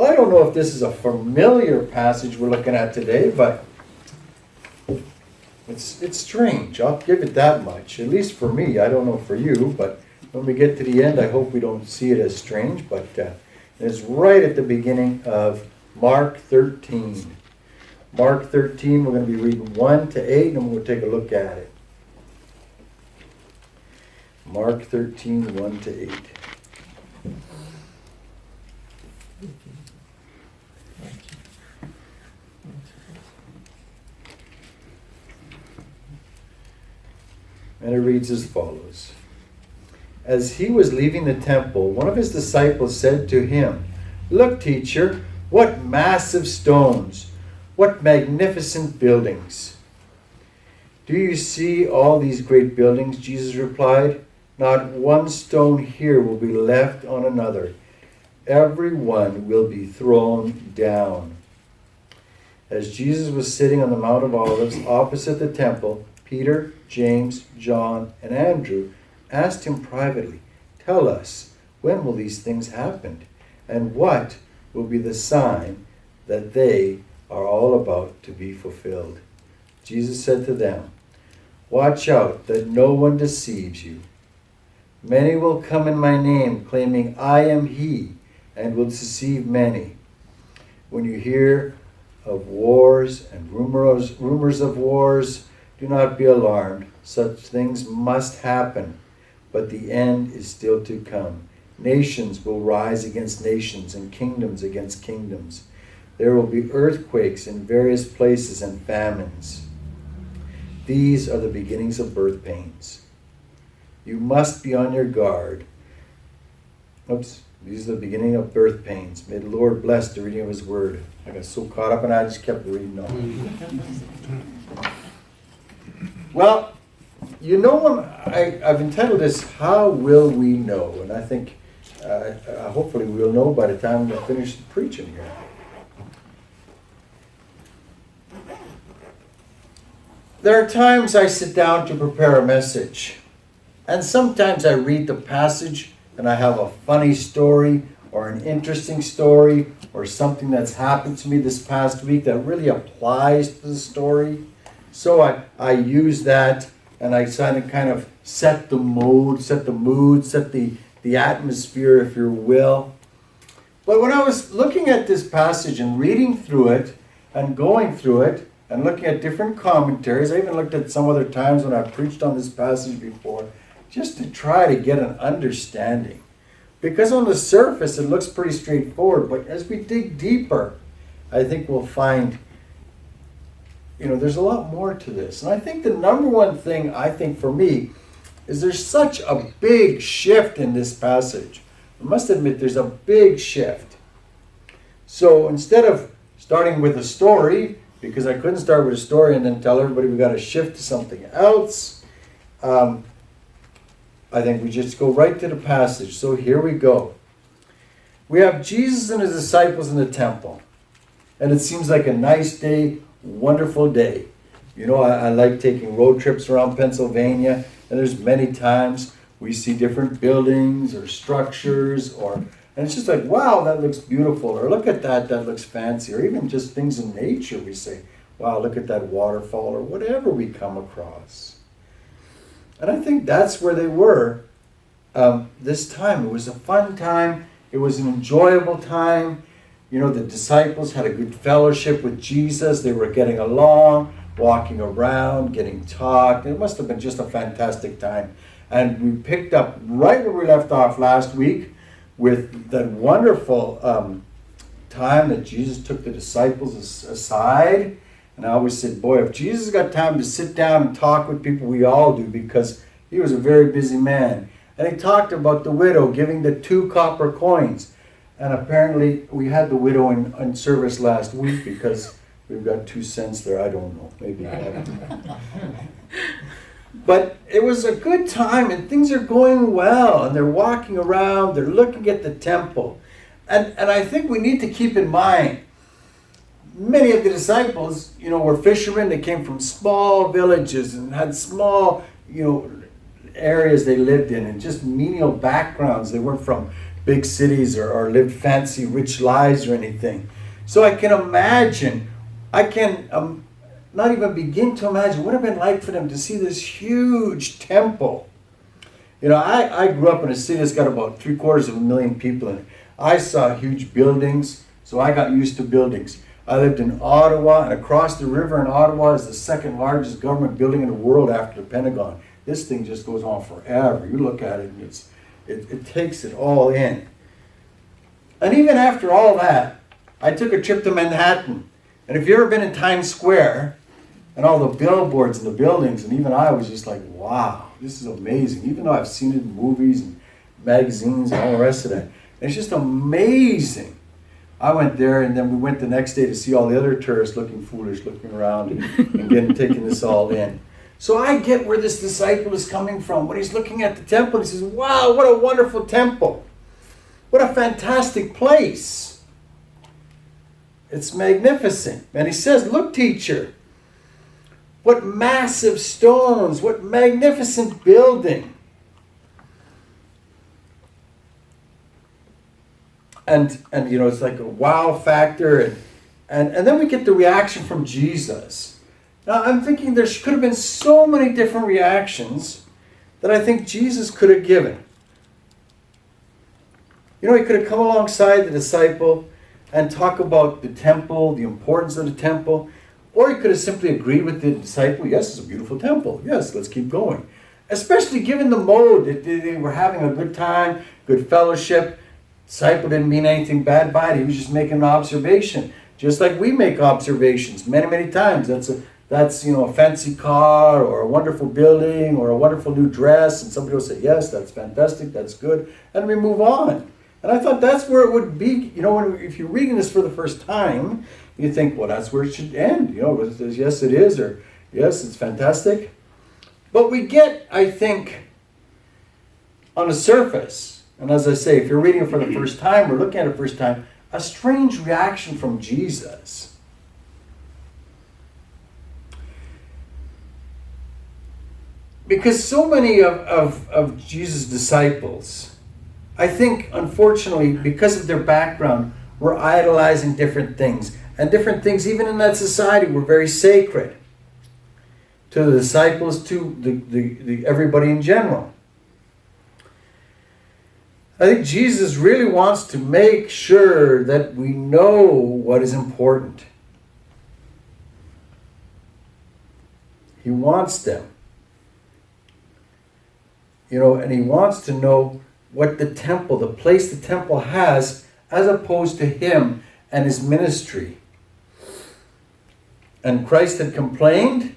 Well, I don't know if this is a familiar passage we're looking at today, but it's strange. I'll give it that much. At least for me. I don't know for you, but when we get to the end, I hope we don't see it as strange. But it's right at the beginning of Mark 13. Mark 13, we're going to be reading 1 to 8, and we'll take a look at it. Mark 13, 1 to 8. And it reads as follows. As he was leaving the temple, one of his disciples said to him, "Look, teacher, what massive stones, what magnificent buildings." "Do you see all these great buildings?" Jesus replied. "Not one stone here will be left on another. Every one will be thrown down." As Jesus was sitting on the Mount of Olives opposite the temple, Peter, James, John, and Andrew asked him privately, "Tell us, when will these things happen? And what will be the sign that they are all about to be fulfilled?" Jesus said to them, "Watch out that no one deceives you. Many will come in my name, claiming I am he, and will deceive many. When you hear of wars and rumors of wars, do not be alarmed. Such things must happen, but the end is still to come. Nations will rise against nations and kingdoms against kingdoms. There will be earthquakes in various places and famines. These are the beginnings of birth pains. You must be on your guard. These are the beginning of birth pains. May the Lord bless the reading of his word. I got so caught up and I just kept reading on. Well, you know, I've entitled this, How Will We Know? And I think hopefully we'll know by the time we finish preaching here. There are times I sit down to prepare a message, and sometimes I read the passage and I have a funny story or an interesting story or something that's happened to me this past week that really applies to the story. So I use that and I kind of set the mood, set the atmosphere, if you will. But when I was looking at this passage and reading through it and going through it and looking at different commentaries, I even looked at some other times when I preached on this passage before, just to try to get an understanding. Because on the surface it looks pretty straightforward, but as we dig deeper, I think we'll find there's a lot more to this. And I think the number one thing, for me, is there's such a big shift in this passage. I must admit there's a big shift. So instead of starting with a story, because I couldn't start with a story and then tell everybody we got to shift to something else, I think we just go right to the passage. So here we go. We have Jesus and his disciples in the temple. And it seems like a nice day, wonderful day. I like taking road trips around Pennsylvania, and there's many times we see different buildings or structures, and it's just like, wow, that looks beautiful, or look at that looks fancy, or even just things in nature we say, wow, look at that waterfall, or whatever we come across. And I think that's where they were this time. It was a fun time. It was an enjoyable time. The disciples had a good fellowship with Jesus. They were getting along, walking around, getting taught. It must have been just a fantastic time. And we picked up right where we left off last week with that wonderful time that Jesus took the disciples aside. And I always said, boy, if Jesus got time to sit down and talk with people, we all do, because he was a very busy man. And he talked about the widow giving the 2 copper coins. And apparently we had the widow in service last week because we've got 2 cents there. I don't know. Maybe I haven't. But it was a good time and things are going well. And they're walking around. They're looking at the temple. And I think we need to keep in mind, many of the disciples, were fishermen. They came from small villages and had small, areas they lived in and just menial backgrounds. They weren't from big cities or lived fancy, rich lives or anything. So I can imagine, I can not even begin to imagine what it would have been like for them to see this huge temple. I grew up in a city that's got about 750,000 people in it. I saw huge buildings, so I got used to buildings. I lived in Ottawa, and across the river in Ottawa is the second largest government building in the world after the Pentagon. This thing just goes on forever. You look at it, and it takes it all in. And even after all that, I took a trip to Manhattan. And if you've ever been in Times Square, and all the billboards and the buildings, and even I was just like, wow, this is amazing. Even though I've seen it in movies and magazines and all the rest of that. It's just amazing. I went there, and then we went the next day to see all the other tourists looking foolish, looking around and taking this all in. So I get where this disciple is coming from. When he's looking at the temple, he says, wow, what a wonderful temple. What a fantastic place. It's magnificent. And he says, look, teacher, what massive stones, what magnificent building. And it's like a wow factor. And then we get the reaction from Jesus. Now, I'm thinking there could have been so many different reactions that I think Jesus could have given. He could have come alongside the disciple and talk about the temple, the importance of the temple. Or he could have simply agreed with the disciple, yes, it's a beautiful temple. Yes, let's keep going. Especially given the mode that they were having a good time, good fellowship. Disciple didn't mean anything bad by it. He was just making an observation. Just like we make observations many, many times. That's a fancy car or a wonderful building or a wonderful new dress. And somebody will say, yes, that's fantastic, that's good. And we move on. And I thought that's where it would be. If you're reading this for the first time, you think, well, that's where it should end. It says, yes, it is, or yes, it's fantastic. But we get, I think, on the surface, and as I say, if you're reading it for the first time or looking at it the first time, a strange reaction from Jesus. Because so many of Jesus' disciples, I think, unfortunately, because of their background, were idolizing different things. And different things, even in that society, were very sacred to the disciples, to the everybody in general. I think Jesus really wants to make sure that we know what is important. He wants them. And he wants to know what the place the temple has, as opposed to him and his ministry. And Christ had complained,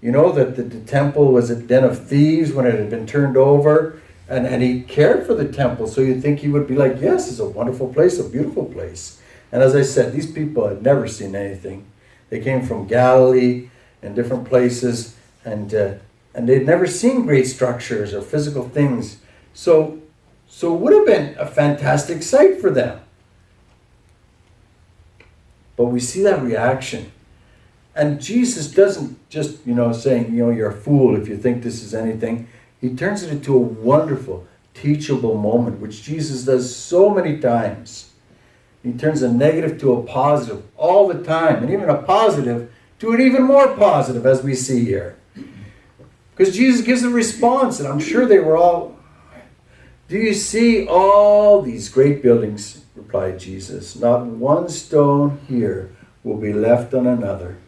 that the temple was a den of thieves when it had been turned over. And he cared for the temple. So you'd think he would be like, yes, it's a wonderful place, a beautiful place. And as I said, these people had never seen anything. They came from Galilee and different places. And they'd never seen great structures or physical things. So it would have been a fantastic sight for them. But we see that reaction. And Jesus doesn't just, saying, you're a fool if you think this is anything. He turns it into a wonderful, teachable moment, which Jesus does so many times. He turns a negative to a positive all the time. And even a positive to an even more positive, as we see here. Because Jesus gives a response, and I'm sure they were all, do you see all these great buildings? Replied Jesus. Not one stone here will be left on another.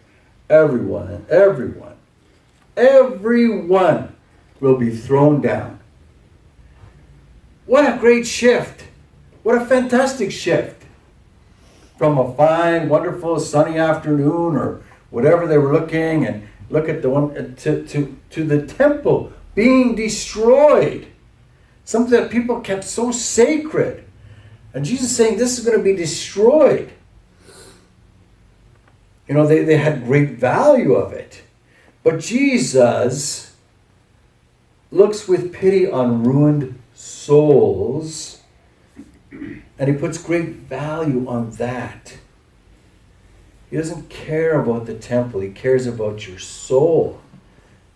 Everyone will be thrown down. What a great shift. What a fantastic shift. From a fine, wonderful, sunny afternoon or whatever they were looking, and look at the one to the temple being destroyed. Something that people kept so sacred. And Jesus is saying this is going to be destroyed. They had great value of it. But Jesus looks with pity on ruined souls, and he puts great value on that. He doesn't care about the temple. He cares about your soul.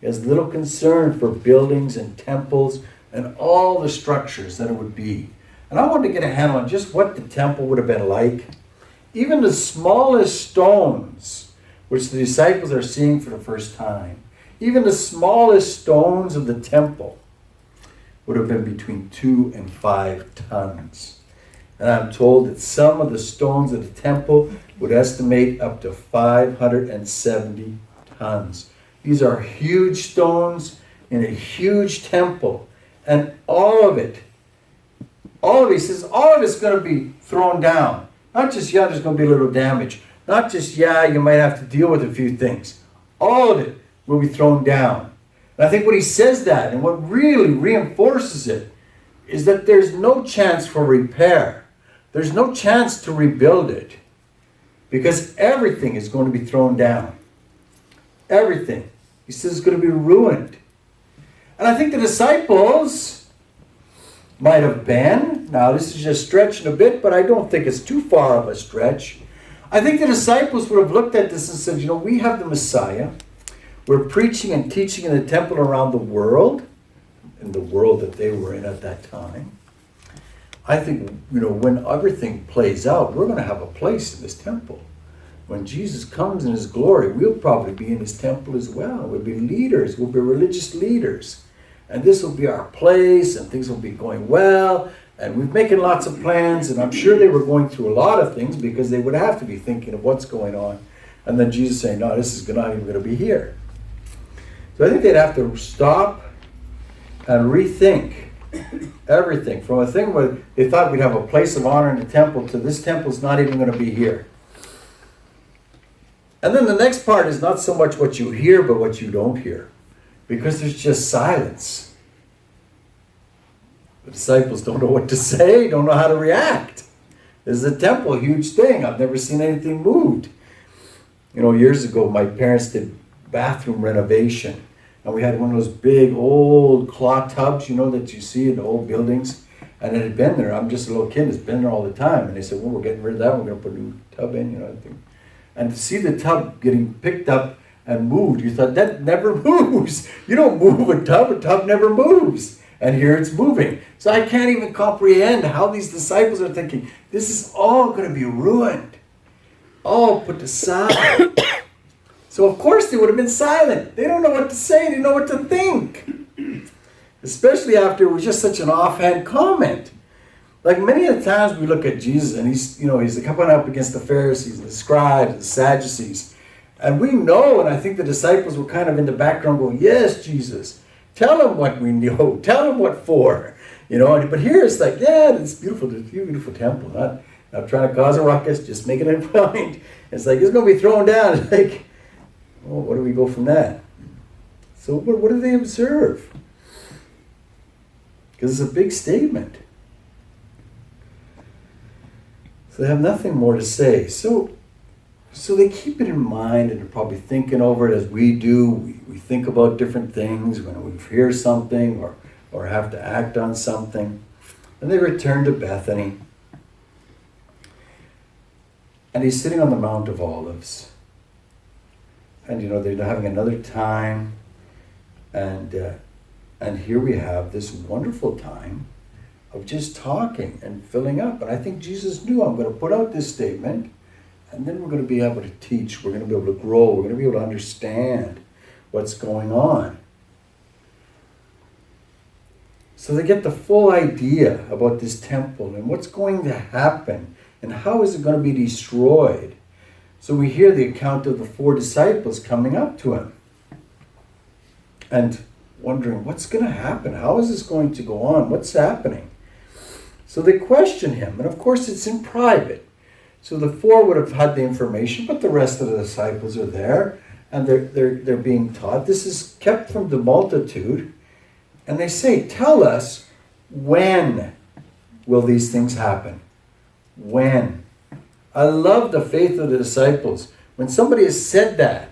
He has little concern for buildings and temples and all the structures that it would be. And I wanted to get a handle on just what the temple would have been like. Even the smallest stones, which the disciples are seeing for the first time, even the smallest stones of the temple would have been between 2 and 5 tons. And I'm told that some of the stones of the temple would estimate up to 570 tons. These are huge stones in a huge temple. And all of it, he says, all of it's going to be thrown down. Not just, there's going to be a little damage. Not just, you might have to deal with a few things. All of it will be thrown down. And I think when he says that, and what really reinforces it, is that there's no chance for repair. There's no chance to rebuild it. Because everything is going to be thrown down. Everything. He says it's going to be ruined. And I think the disciples might have been, now this is just stretching a bit, but I don't think it's too far of a stretch. I think the disciples would have looked at this and said, we have the Messiah. We're preaching and teaching in the temple around the world, in the world that they were in at that time. I think, when everything plays out, we're going to have a place in this temple. When Jesus comes in his glory, we'll probably be in his temple as well. We'll be leaders. We'll be religious leaders. And this will be our place, and things will be going well. And we're making lots of plans, and I'm sure they were going through a lot of things because they would have to be thinking of what's going on. And then Jesus saying, no, this is not even going to be here. So I think they'd have to stop and rethink everything. From a thing where they thought we'd have a place of honor in the temple to this temple's not even going to be here. And then the next part is not so much what you hear, but what you don't hear. Because there's just silence. The disciples don't know what to say, don't know how to react. This is a temple, a huge thing. I've never seen anything moved. Years ago, my parents did bathroom renovation. And we had one of those big old claw tubs, that you see in the old buildings. And it had been there. I'm just a little kid. It's been there all the time. And they said, we're getting rid of that. We're going to put a new tub in, And to see the tub getting picked up and moved, you thought, that never moves. You don't move a tub never moves. And here it's moving. So I can't even comprehend how these disciples are thinking, this is all going to be ruined. All put aside. So of course they would have been silent. They don't know what to say. They don't know what to think. Especially after it was just such an offhand comment. Like many of the times we look at Jesus and he's coming up against the Pharisees and the scribes and the Sadducees. And we know, and I think the disciples were kind of in the background going, yes, Jesus, tell them what we know. Tell them what for. But here it's like, it's beautiful. It's a beautiful temple. Not trying to cause a ruckus, just making a point. It's like, it's going to be thrown down. It's like, well, where do we go from that? So what do they observe? Because it's a big statement. So they have nothing more to say. So they keep it in mind, and they're probably thinking over it as we do. We think about different things when we hear something or have to act on something. And they return to Bethany. And he's sitting on the Mount of Olives. And they're having another time. And here we have this wonderful time of just talking and filling up. And I think Jesus knew, I'm going to put out this statement, and then we're going to be able to teach. We're going to be able to grow. We're going to be able to understand what's going on. So they get the full idea about this temple and what's going to happen and how is it going to be destroyed. So we hear the account of the 4 disciples coming up to him and wondering, what's going to happen? How is this going to go on? What's happening? So they question him, and of course it's in private. So the 4 would have had the information, but the rest of the disciples are there, and they're being taught. This is kept from the multitude, and they say, tell us, when will these things happen? When? I love the faith of the disciples. When somebody has said that,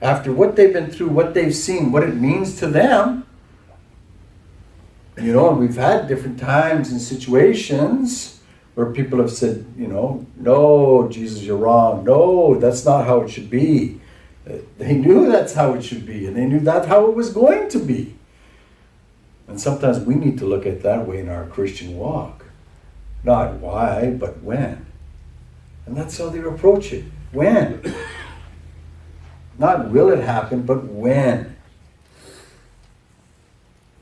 after what they've been through, what they've seen, what it means to them, and we've had different times and situations where people have said, no, Jesus, you're wrong. No, that's not how it should be. They knew that's how it should be, and they knew that's how it was going to be. And sometimes we need to look at it that way in our Christian walk. Not why, but when. And that's how they approach it. When? Not will it happen, but when.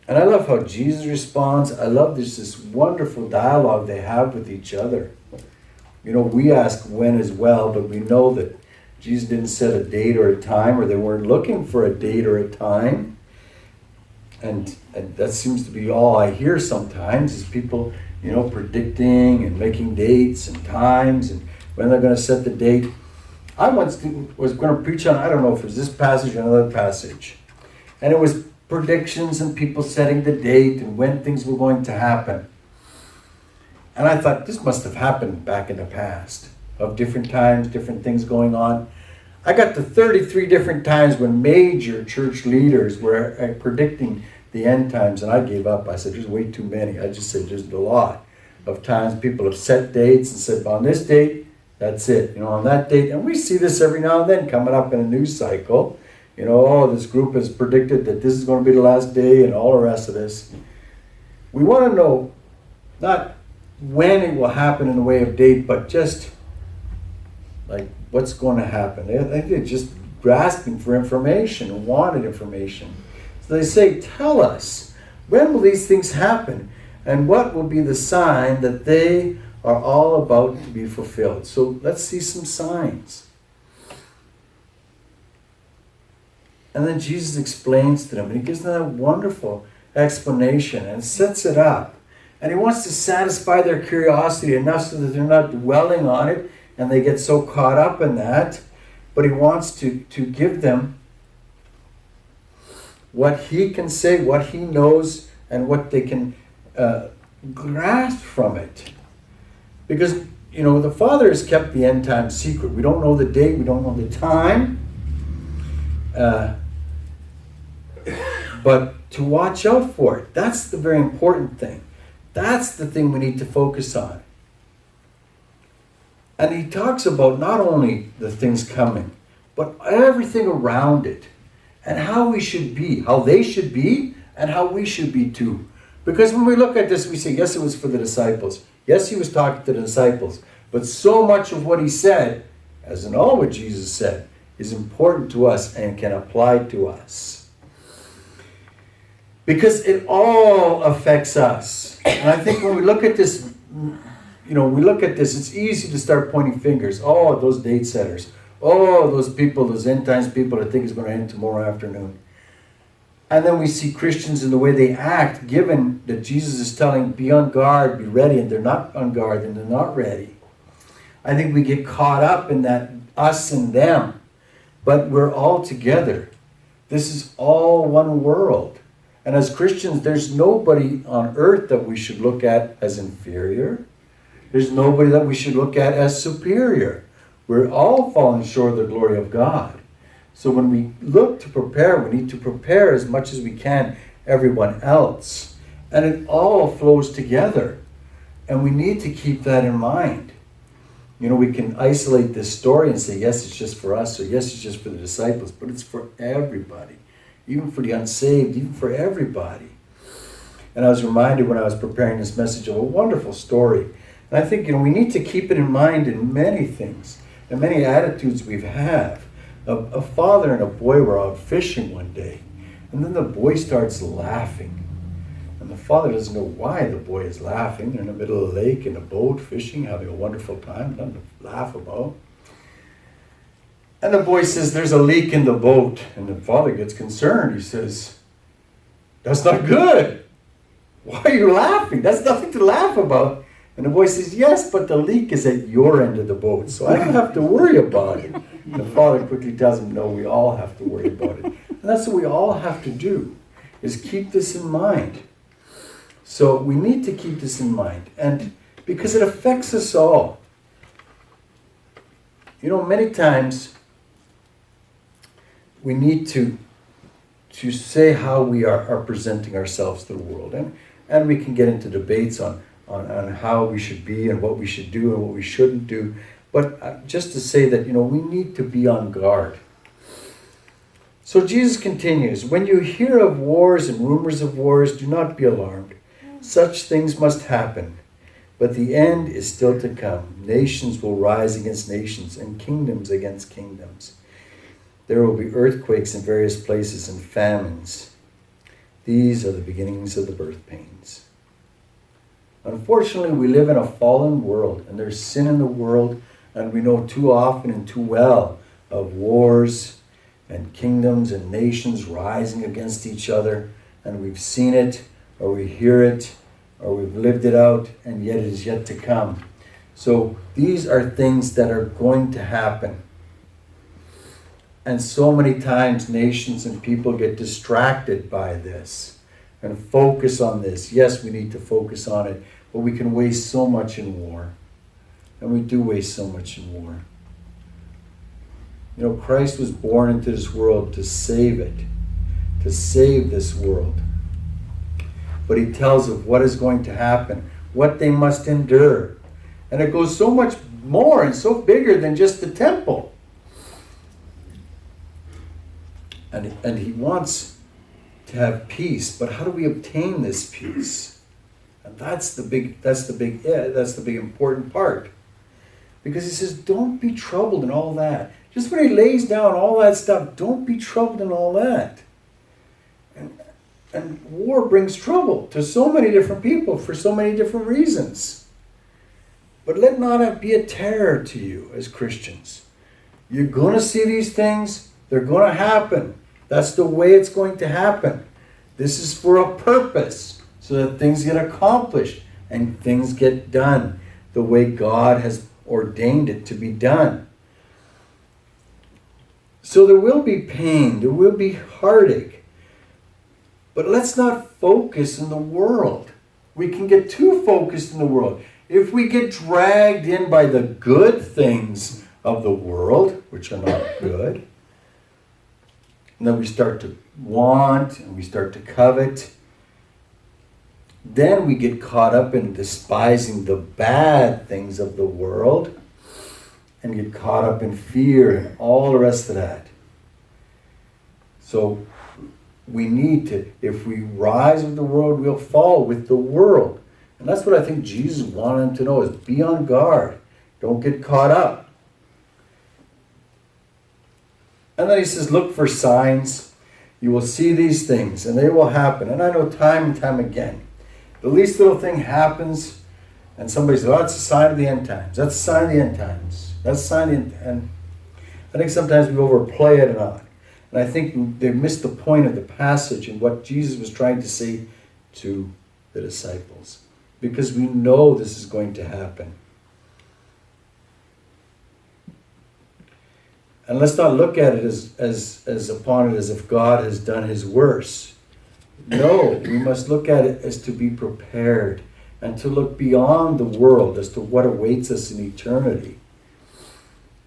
And I love how Jesus responds. I love this wonderful dialogue they have with each other. We ask when as well, but we know that Jesus didn't set a date or a time, or they weren't looking for a date or a time. And that seems to be all I hear sometimes is people, predicting and making dates and times and when they're going to set the date. I once was going to preach on, I don't know if it was this passage or another passage. And it was predictions and people setting the date and when things were going to happen. And I thought, this must have happened back in the past, of different times, different things going on. I got to 33 different times when major church leaders were predicting the end times, and I gave up. I said, there's way too many. I just said, there's a lot of times people have set dates and said, on this date, that's it. On that date, and we see this every now and then coming up in a news cycle. This group has predicted that this is going to be the last day and all the rest of this. We want to know not when it will happen in the way of date, but just like what's going to happen. I think they're just grasping for information and wanted information. So they say, tell us, when will these things happen? And what will be the sign that they are all about to be fulfilled? So let's see some signs. And then Jesus explains to them, and he gives them a wonderful explanation and sets it up. And he wants to satisfy their curiosity enough so that they're not dwelling on it and they get so caught up in that. But he wants to give them what he can say, what he knows, and what they can grasp from it. Because, the Father has kept the end time secret. We don't know the date, we don't know the time. But to watch out for it, that's the very important thing. That's the thing we need to focus on. And he talks about not only the things coming, but everything around it. And how we should be, how they should be, and how we should be too. Because when we look at this, we say, yes, it was for the disciples. Yes, he was talking to the disciples. But so much of what he said, as in all what Jesus said, is important to us and can apply to us. Because it all affects us. And I think when we look at this, it's easy to start pointing fingers. Oh, those date setters. Oh, those people, those end times people that think it's going to end tomorrow afternoon. And then we see Christians in the way they act, given that Jesus is telling, be on guard, be ready, and they're not on guard and they're not ready. I think we get caught up in that us and them. But we're all together. This is all one world. And as Christians, there's nobody on earth that we should look at as inferior. There's nobody that we should look at as superior. We're all falling short of the glory of God. So when we look to prepare, we need to prepare as much as we can everyone else. And it all flows together. And we need to keep that in mind. We can isolate this story and say, yes, it's just for us, or yes, it's just for the disciples, but it's for everybody. Even for the unsaved, even for everybody. And I was reminded when I was preparing this message of a wonderful story. And I think, we need to keep it in mind in many things, and many attitudes we have. A father and a boy were out fishing one day, and then the boy starts laughing. And the father doesn't know why the boy is laughing. They're in the middle of the lake in a boat fishing, having a wonderful time, nothing to laugh about. And the boy says, there's a leak in the boat. And the father gets concerned. He says, that's not good. Why are you laughing? That's nothing to laugh about. And the boy says, yes, but the leak is at your end of the boat, so I don't have to worry about it. And the father quickly tells him, no, we all have to worry about it. And that's what we all have to do, is keep this in mind. So we need to keep this in mind. And because it affects us all. Many times we need to say how we are presenting ourselves to the world. And we can get into debates on how we should be and what we should do and what we shouldn't do. But just to say that, we need to be on guard. So Jesus continues, when you hear of wars and rumors of wars, do not be alarmed. Such things must happen, But the end is still to come. Nations will rise against nations and kingdoms against kingdoms. There will be earthquakes in various places and famines. These are the beginnings of the birth pains. Unfortunately, we live in a fallen world, and there's sin in the world, and we know too often and too well of wars and kingdoms and nations rising against each other, and we've seen it, or we hear it, or we've lived it out, and yet it is yet to come. So these are things that are going to happen. And so many times nations and people get distracted by this and focus on this. Yes, we need to focus on it, but we can waste so much in war. And we do waste so much in war. You know, Christ was born into this world to save it, to save this world. But he tells of what is going to happen, what they must endure. And it goes so much more and so bigger than just the temple. And he wants to have peace, but how do we obtain this peace? And that's the big important part. Because he says, don't be troubled in all that. Just when he lays down all that stuff, don't be troubled in all that. And war brings trouble to so many different people for so many different reasons. But let not be a terror to you as Christians. You're going to see these things. They're going to happen. That's the way it's going to happen. This is for a purpose, so that things get accomplished and things get done the way God has ordained it to be done. So there will be pain, there will be heartache, but let's not focus in the world. We can get too focused in the world. If we get dragged in by the good things of the world, which are not good, and then we start to want and we start to covet, then we get caught up in despising the bad things of the world and get caught up in fear and all the rest of that. So we need to, if we rise with the world, we'll fall with the world. And that's what I think Jesus wanted them to know, is be on guard. Don't get caught up. And then he says, look for signs. You will see these things, and they will happen. And I know time and time again, the least little thing happens, and somebody says, oh, that's a sign of the end times. That's a sign of the end times. That's a sign of the end times. And I think sometimes we overplay it and on. And I think they missed the point of the passage and what Jesus was trying to say to the disciples. Because we know this is going to happen. And let's not look at it as upon it as if God has done his worst. No, we must look at it as to be prepared and to look beyond the world as to what awaits us in eternity.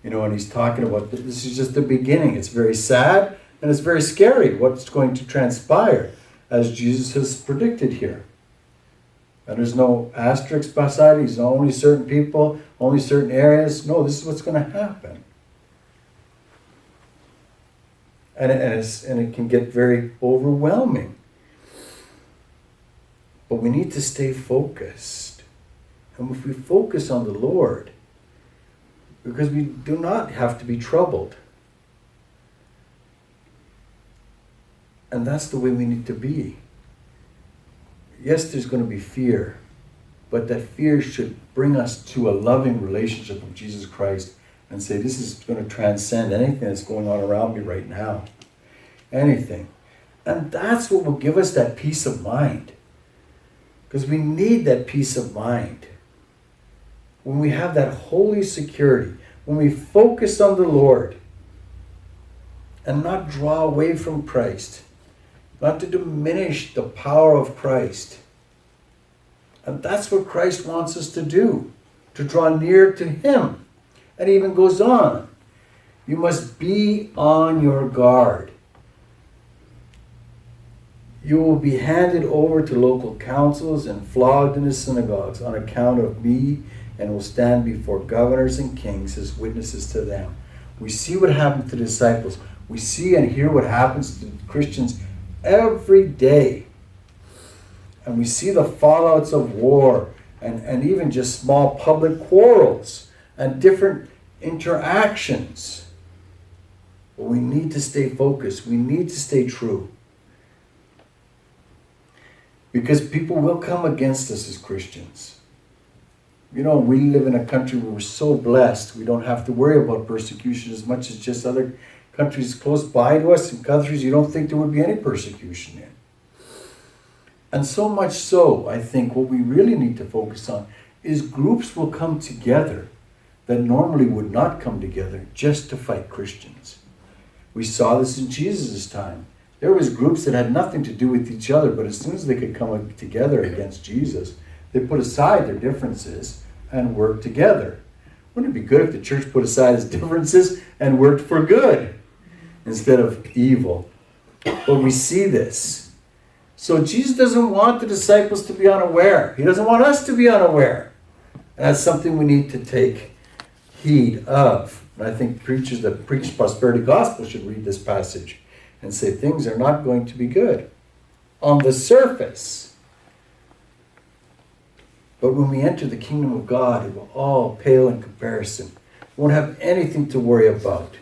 You know, and he's talking about this is just the beginning. It's very sad and it's very scary what's going to transpire, as Jesus has predicted here. And there's no asterisk beside it. He's only certain people, only certain areas. No, this is what's going to happen. And it can get very overwhelming. But we need to stay focused. And if we focus on the Lord, because we do not have to be troubled. And that's the way we need to be. Yes, there's going to be fear, but that fear should bring us to a loving relationship with Jesus Christ and say, this is going to transcend anything that's going on around me right now. Anything. And that's what will give us that peace of mind. Because we need that peace of mind. When we have that holy security, when we focus on the Lord and not draw away from Christ, not to diminish the power of Christ. And that's what Christ wants us to do, to draw near to him. And he even goes on, you must be on your guard. You will be handed over to local councils and flogged in the synagogues on account of me, and will stand before governors and kings as witnesses to them. We see what happened to the disciples. We see and hear what happens to Christians every day. And we see the fallouts of war and even just small public quarrels and different interactions. But we need to stay focused. We need to stay true. Because people will come against us as Christians. You know, we live in a country where we're so blessed. We don't have to worry about persecution as much as just other countries close by to us, and countries you don't think there would be any persecution in. And so much so, I think what we really need to focus on is groups will come together that normally would not come together just to fight Christians. We saw this in Jesus' time. There was groups that had nothing to do with each other, but as soon as they could come together against Jesus, they put aside their differences and worked together. Wouldn't it be good if the church put aside its differences and worked for good instead of evil? But we see this. So Jesus doesn't want the disciples to be unaware. He doesn't want us to be unaware. And that's something we need to take heed of. And I think preachers that preach prosperity gospel should read this passage and say things are not going to be good on the surface. But when we enter the kingdom of God, it will all pale in comparison. We won't have anything to worry about.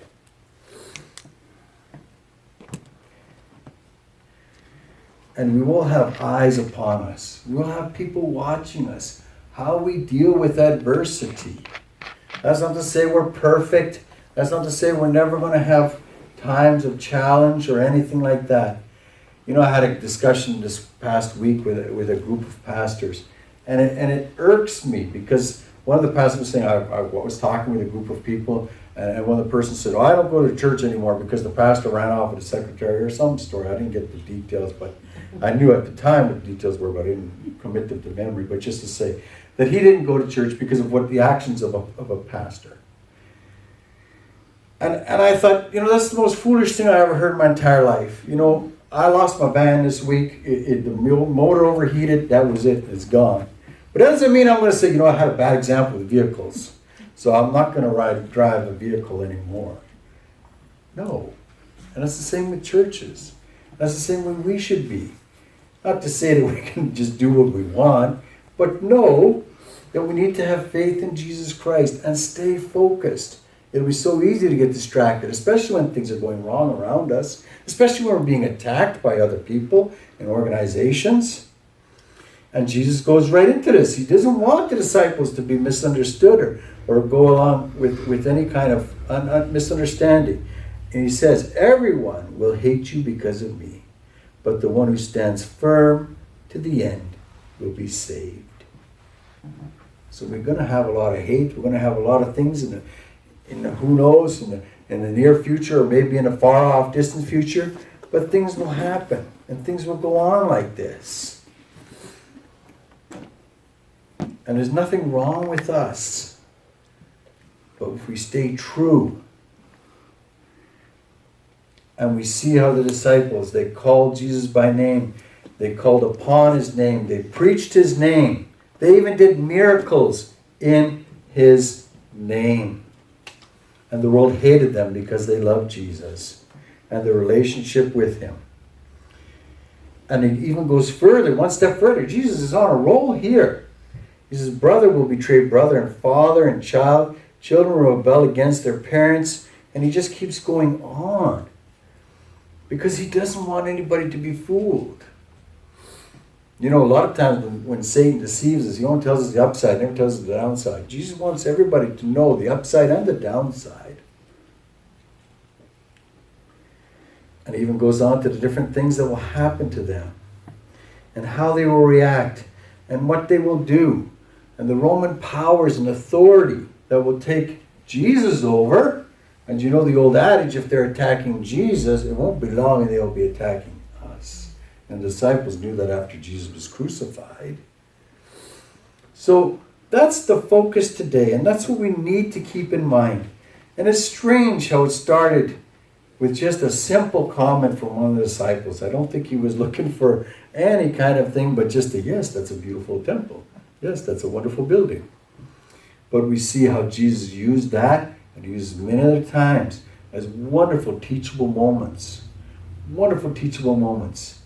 And we will have eyes upon us. We will have people watching us. How we deal with adversity. That's not to say we're perfect. That's not to say we're never going to have times of challenge or anything like that. You know, I had a discussion this past week with a group of pastors. And it irks me because one of the pastors was saying, I was talking with a group of people, and one of the persons said, I don't go to church anymore because the pastor ran off with a secretary or some story. I didn't get the details, but I knew at the time what the details were, but I didn't commit them to memory. But just to say that he didn't go to church because of what the actions of a pastor. And I thought, you know, that's the most foolish thing I ever heard in my entire life. You know, I lost my van this week. The motor overheated. That was it. It's gone. But that doesn't mean I'm going to say, you know, I had a bad example with vehicles, so I'm not going to drive a vehicle anymore. No. And it's the same with churches. That's the same way we should be. Not to say that we can just do what we want, but know that we need to have faith in Jesus Christ and stay focused. It'll be so easy to get distracted, especially when things are going wrong around us, especially when we're being attacked by other people and organizations. And Jesus goes right into this. He doesn't want the disciples to be misunderstood or go along with any kind of misunderstanding. And he says, everyone will hate you because of me, but the one who stands firm to the end will be saved. So we're going to have a lot of hate. We're going to have a lot of things in the who knows, in the near future, or maybe in a far off distant future. But things will happen, and things will go on like this. And there's nothing wrong with us. But if we stay true, and we see how the disciples, they called Jesus by name. They called upon his name. They preached his name. They even did miracles in his name. And the world hated them because they loved Jesus and their relationship with him. And it even goes further, one step further. Jesus is on a roll here. He says, brother will betray brother, and father and child. Children will rebel against their parents. And he just keeps going on. Because he doesn't want anybody to be fooled. You know, a lot of times when Satan deceives us, he only tells us the upside, never tells us the downside. Jesus wants everybody to know the upside and the downside. And he even goes on to the different things that will happen to them. And how they will react. And what they will do. And the Roman powers and authority that will take Jesus over. And you know the old adage, if they're attacking Jesus, it won't be long and they'll be attacking us. And the disciples knew that after Jesus was crucified. So that's the focus today, and that's what we need to keep in mind. And it's strange how it started with just a simple comment from one of the disciples. I don't think he was looking for any kind of thing, but just a, yes, that's a beautiful temple. Yes, that's a wonderful building. But we see how Jesus used that, and he uses many other times, as wonderful teachable moments. Wonderful teachable moments.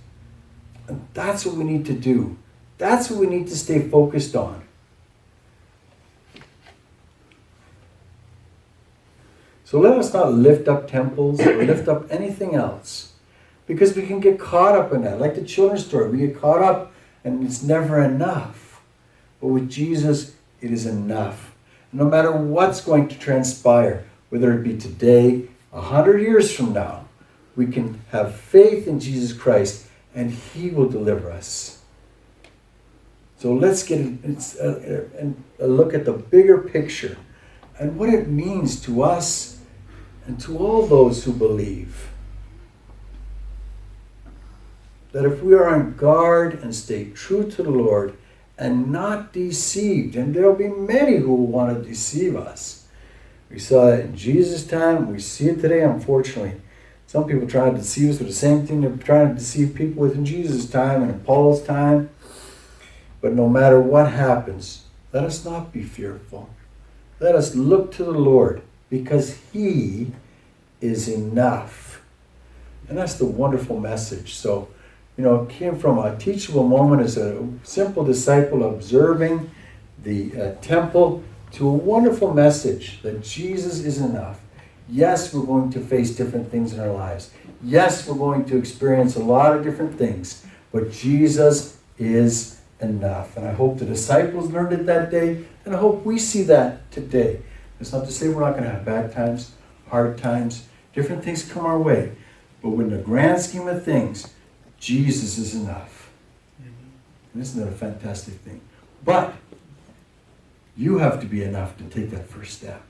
And that's what we need to do. That's what we need to stay focused on. So let us not lift up temples or lift up anything else, because we can get caught up in that. Like the children's story, we get caught up and it's never enough. But with Jesus, it is enough. No matter what's going to transpire, whether it be today, 100 years from now, we can have faith in Jesus Christ and He will deliver us. So let's get a look at the bigger picture and what it means to us and to all those who believe. That if we are on guard and stay true to the Lord and not deceived, and there will be many who will want to deceive us. We saw it in Jesus' time, we see it today, unfortunately. Some people try to deceive us with the same thing they're trying to deceive people with in Jesus' time and in Paul's time. But no matter what happens, let us not be fearful. Let us look to the Lord, because He is enough. And that's the wonderful message. So, it came from a teachable moment as a simple disciple observing the temple to a wonderful message that Jesus is enough. Yes, we're going to face different things in our lives. Yes, we're going to experience a lot of different things, but Jesus is enough. And I hope the disciples learned it that day, and I hope we see that today. It's not to say we're not going to have bad times, hard times, different things come our way. But in the grand scheme of things, Jesus is enough. And isn't that a fantastic thing? But you have to be enough to take that first step,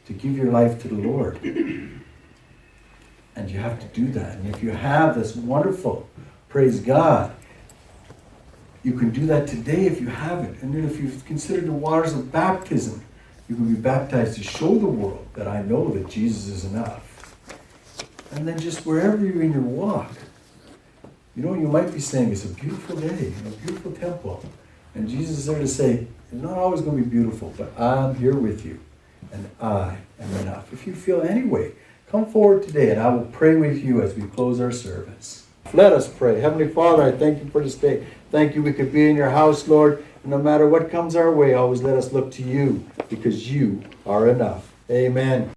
to give your life to the Lord. And you have to do that. And if you have this wonderful, praise God, you can do that today if you haven't. And then if you've considered the waters of baptism, you can be baptized to show the world that I know that Jesus is enough. And then just wherever you're in your walk, you might be saying it's a beautiful day, a beautiful temple. And Jesus is there to say, it's not always going to be beautiful, but I'm here with you. And I am enough. If you feel any way, come forward today and I will pray with you as we close our service. Let us pray. Heavenly Father, I thank you for this day. Thank you we could be in your house, Lord. And no matter what comes our way, always let us look to you, because you are enough. Amen.